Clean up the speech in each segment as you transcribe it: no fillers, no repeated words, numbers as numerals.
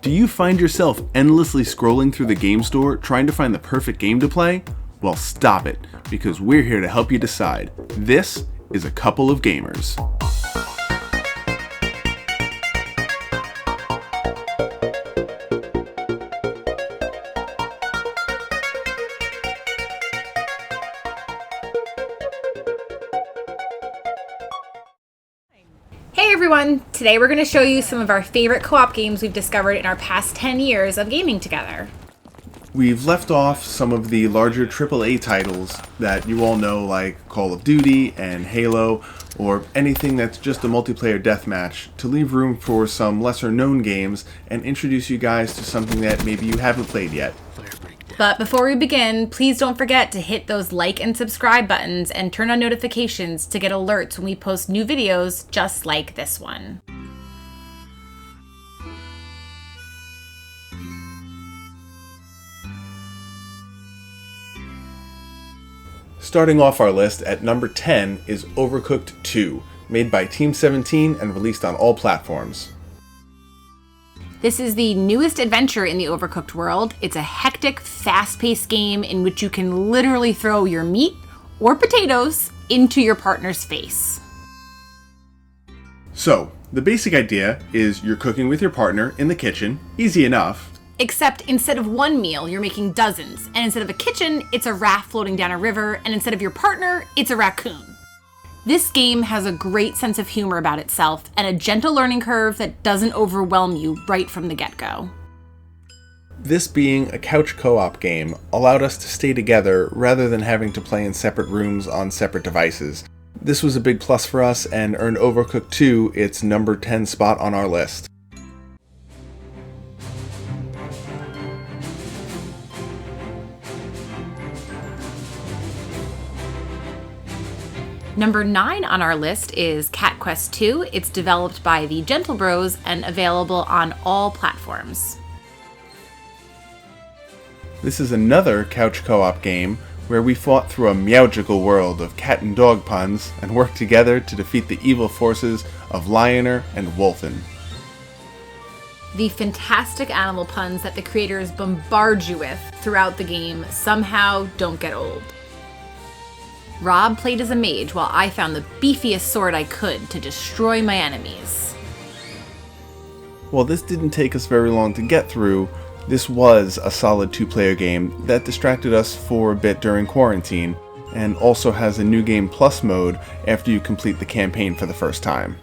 Do you find yourself endlessly scrolling through the game store trying to find the perfect game to play? Well, stop it, because we're here to help you decide. This is A Couple of Gamers. Hey everyone! Today we're going to show you some of our favorite co-op games we've discovered in our past 10 years of gaming together. We've left off some of the larger AAA titles that you all know, like Call of Duty and Halo, or anything that's just a multiplayer deathmatch, to leave room for some lesser known games and introduce you guys to something that maybe you haven't played yet. But before we begin, please don't forget to hit those like and subscribe buttons and turn on notifications to get alerts when we post new videos just like this one. Starting off our list at number 10 is Overcooked II, made by Team 17 and released on all platforms. This is the newest adventure in the Overcooked world. It's a hectic, fast-paced game in which you can literally throw your meat or potatoes into your partner's face. So, the basic idea is you're cooking with your partner in the kitchen, easy enough. Except instead of one meal, you're making dozens. And instead of a kitchen, it's a raft floating down a river. And instead of your partner, it's a raccoon. This game has a great sense of humor about itself and a gentle learning curve that doesn't overwhelm you right from the get-go. This being a couch co-op game allowed us to stay together rather than having to play in separate rooms on separate devices. This was a big plus for us and earned Overcooked II its number 10 spot on our list. Number 9 on our list is Cat Quest II. It's developed by the Gentle Bros and available on all platforms. This is another couch co-op game where we fought through a meowgical world of cat and dog puns and worked together to defeat the evil forces of Lioner and Wolfen. The fantastic animal puns that the creators bombard you with throughout the game somehow don't get old. Rob played as a mage while I found the beefiest sword I could to destroy my enemies. While this didn't take us very long to get through, this was a solid 2-player game that distracted us for a bit during quarantine, and also has a New Game Plus mode after you complete the campaign for the first time.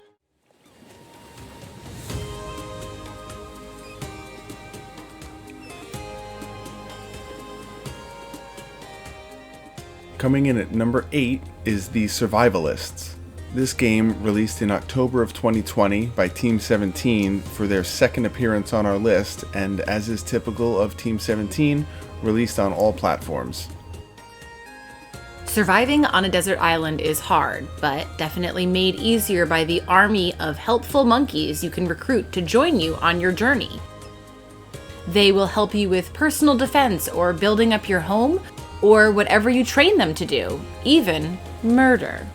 Coming in at number 8 is the Survivalists. This game, released in October of 2020 by Team 17 for their second appearance on our list, and as is typical of Team 17, released on all platforms. Surviving on a desert island is hard, but definitely made easier by the army of helpful monkeys you can recruit to join you on your journey. They will help you with personal defense or building up your home, or whatever you train them to do, even murder.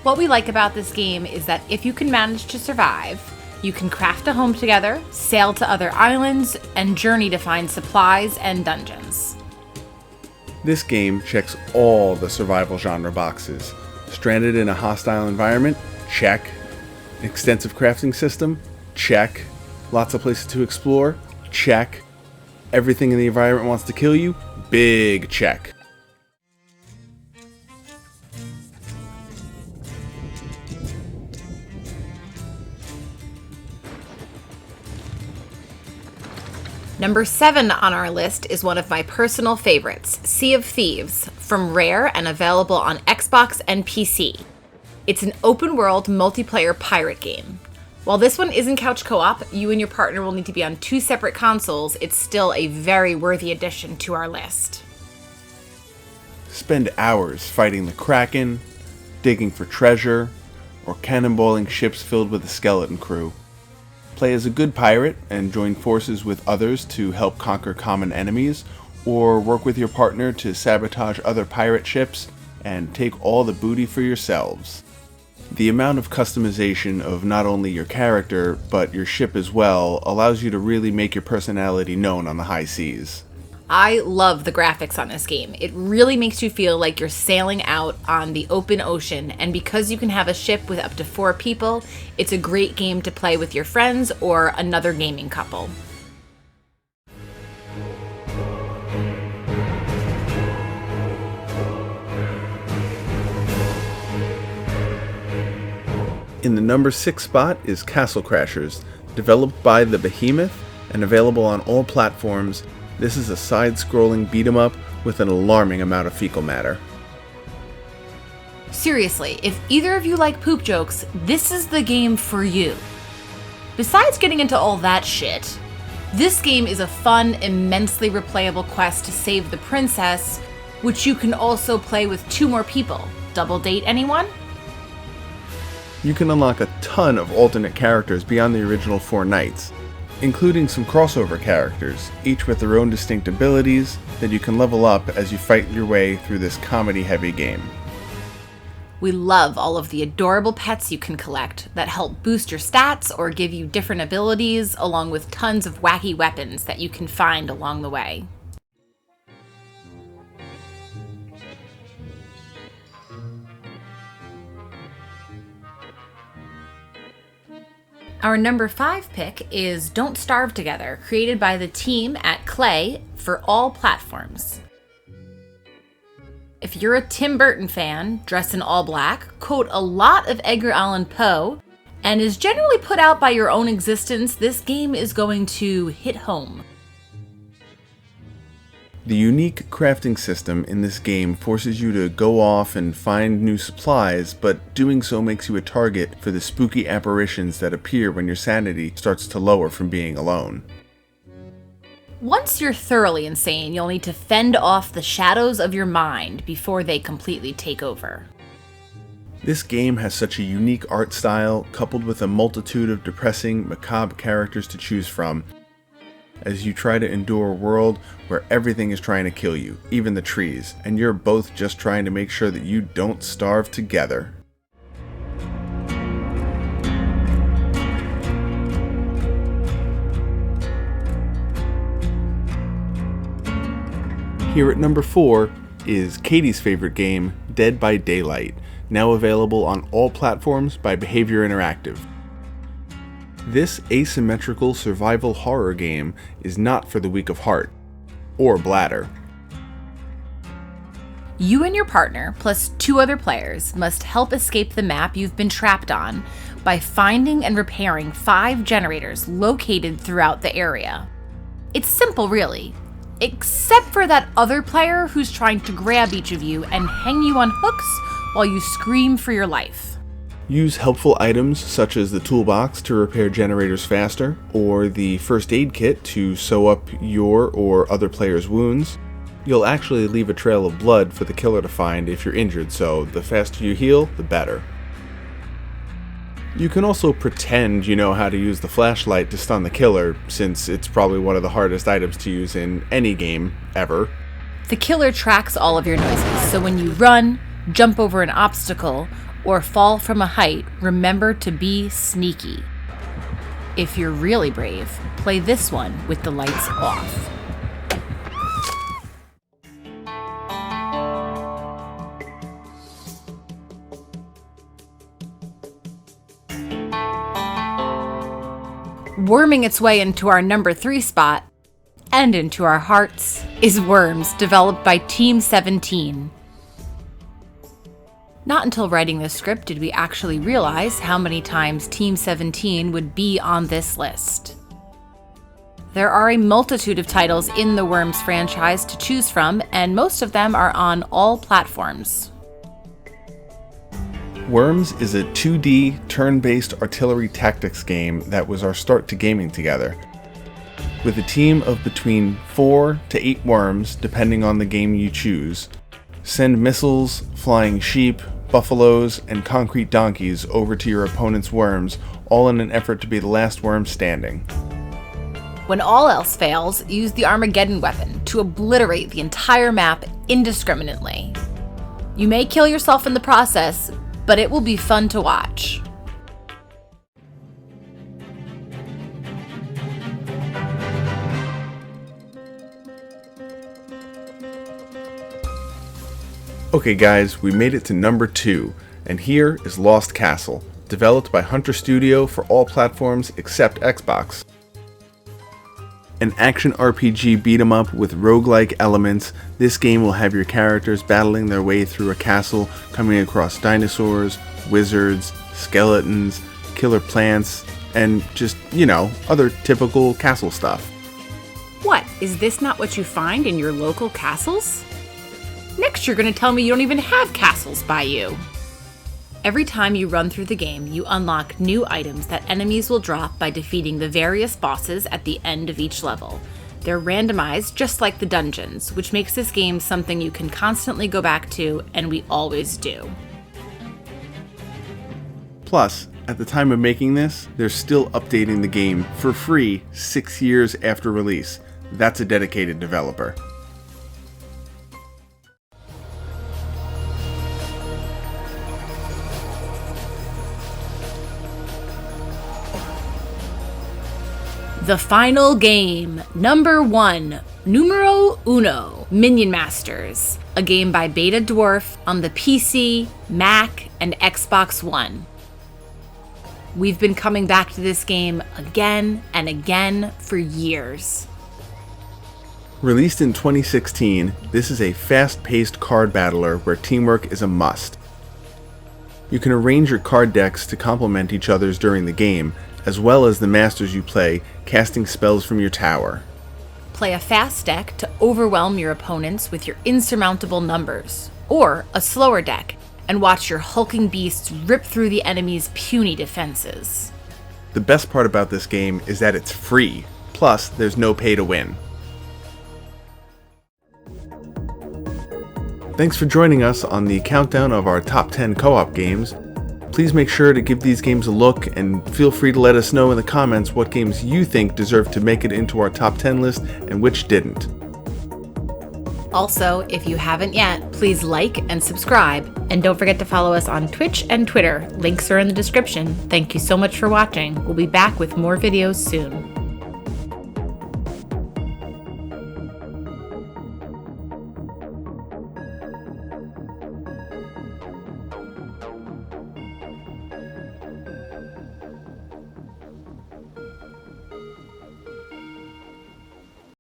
What we like about this game is that if you can manage to survive, you can craft a home together, sail to other islands, and journey to find supplies and dungeons. This game checks all the survival genre boxes. Stranded in a hostile environment? Check. Extensive crafting system? Check. Lots of places to explore? Check. Everything in the environment wants to kill you? Big check. Number 7 on our list is one of my personal favorites, Sea of Thieves, from Rare and available on Xbox and PC. It's an open-world multiplayer pirate game. While this one isn't couch co-op, you and your partner will need to be on 2 separate consoles. It's still a very worthy addition to our list. Spend hours fighting the Kraken, digging for treasure, or cannonballing ships filled with a skeleton crew. Play as a good pirate and join forces with others to help conquer common enemies, or work with your partner to sabotage other pirate ships and take all the booty for yourselves. The amount of customization of not only your character, but your ship as well, allows you to really make your personality known on the high seas. I love the graphics on this game. It really makes you feel like you're sailing out on the open ocean, and because you can have a ship with up to 4 people, it's a great game to play with your friends or another gaming couple. In the number 6 spot is Castle Crashers, developed by the Behemoth and available on all platforms. This is a side-scrolling beat-em-up with an alarming amount of fecal matter. Seriously, if either of you like poop jokes, this is the game for you. Besides getting into all that shit, this game is a fun, immensely replayable quest to save the princess, which you can also play with 2 more people. Double date anyone? You can unlock a ton of alternate characters beyond the original 4 knights, including some crossover characters, each with their own distinct abilities that you can level up as you fight your way through this comedy-heavy game. We love all of the adorable pets you can collect that help boost your stats or give you different abilities, along with tons of wacky weapons that you can find along the way. Our number 5 pick is Don't Starve Together, created by the team at Clay for all platforms. If you're a Tim Burton fan, dressed in all black, quote a lot of Edgar Allan Poe, and is generally put out by your own existence, this game is going to hit home. The unique crafting system in this game forces you to go off and find new supplies, but doing so makes you a target for the spooky apparitions that appear when your sanity starts to lower from being alone. Once you're thoroughly insane, you'll need to fend off the shadows of your mind before they completely take over. This game has such a unique art style, coupled with a multitude of depressing, macabre characters to choose from, as you try to endure a world where everything is trying to kill you, even the trees, and you're both just trying to make sure that you don't starve together. Here at number 4 is Katie's favorite game, Dead by Daylight, now available on all platforms by Behavior Interactive. This asymmetrical survival horror game is not for the weak of heart or bladder. You and your partner, plus 2 other players, must help escape the map you've been trapped on by finding and repairing 5 generators located throughout the area. It's simple, really, except for that other player who's trying to grab each of you and hang you on hooks while you scream for your life. Use helpful items such as the toolbox to repair generators faster, or the first aid kit to sew up your or other players' wounds. You'll actually leave a trail of blood for the killer to find if you're injured, so the faster you heal, the better. You can also pretend you know how to use the flashlight to stun the killer, since it's probably one of the hardest items to use in any game, ever. The killer tracks all of your noises, so when you run, jump over an obstacle, or fall from a height, remember to be sneaky. If you're really brave, play this one with the lights off. Worming its way into our number 3 spot, and into our hearts, is Worms, developed by Team 17. Not until writing this script did we actually realize how many times Team 17 would be on this list. There are a multitude of titles in the Worms franchise to choose from, and most of them are on all platforms. Worms is a 2D, turn-based artillery tactics game that was our start to gaming together. With a team of between 4 to 8 worms, depending on the game you choose, send missiles, flying sheep, buffaloes, and concrete donkeys over to your opponent's worms, all in an effort to be the last worm standing. When all else fails, use the Armageddon weapon to obliterate the entire map indiscriminately. You may kill yourself in the process, but it will be fun to watch. Okay guys, we made it to number 2, and here is Lost Castle, developed by Hunter Studio for all platforms except Xbox. An action RPG beat-em-up with roguelike elements, this game will have your characters battling their way through a castle, coming across dinosaurs, wizards, skeletons, killer plants, and just, other typical castle stuff. What, is this not what you find in your local castles? Next you're going to tell me you don't even have castles by you. Every time you run through the game, you unlock new items that enemies will drop by defeating the various bosses at the end of each level. They're randomized just like the dungeons, which makes this game something you can constantly go back to, and we always do. Plus, at the time of making this, they're still updating the game for free 6 years after release. That's a dedicated developer. The final game, number 1, numero uno, Minion Masters, a game by Beta Dwarf on the PC, Mac, and Xbox One. We've been coming back to this game again and again for years. Released in 2016, this is a fast-paced card battler where teamwork is a must. You can arrange your card decks to complement each other's during the game, as well as the masters you play, casting spells from your tower. Play a fast deck to overwhelm your opponents with your insurmountable numbers, or a slower deck, and watch your hulking beasts rip through the enemy's puny defenses. The best part about this game is that it's free, plus there's no pay to win. Thanks for joining us on the countdown of our top 10 co-op games. Please make sure to give these games a look, and feel free to let us know in the comments what games you think deserve to make it into our top 10 list and which didn't. Also, if you haven't yet, please like and subscribe, and don't forget to follow us on Twitch and Twitter. Links are in the description. Thank you so much for watching. We'll be back with more videos soon.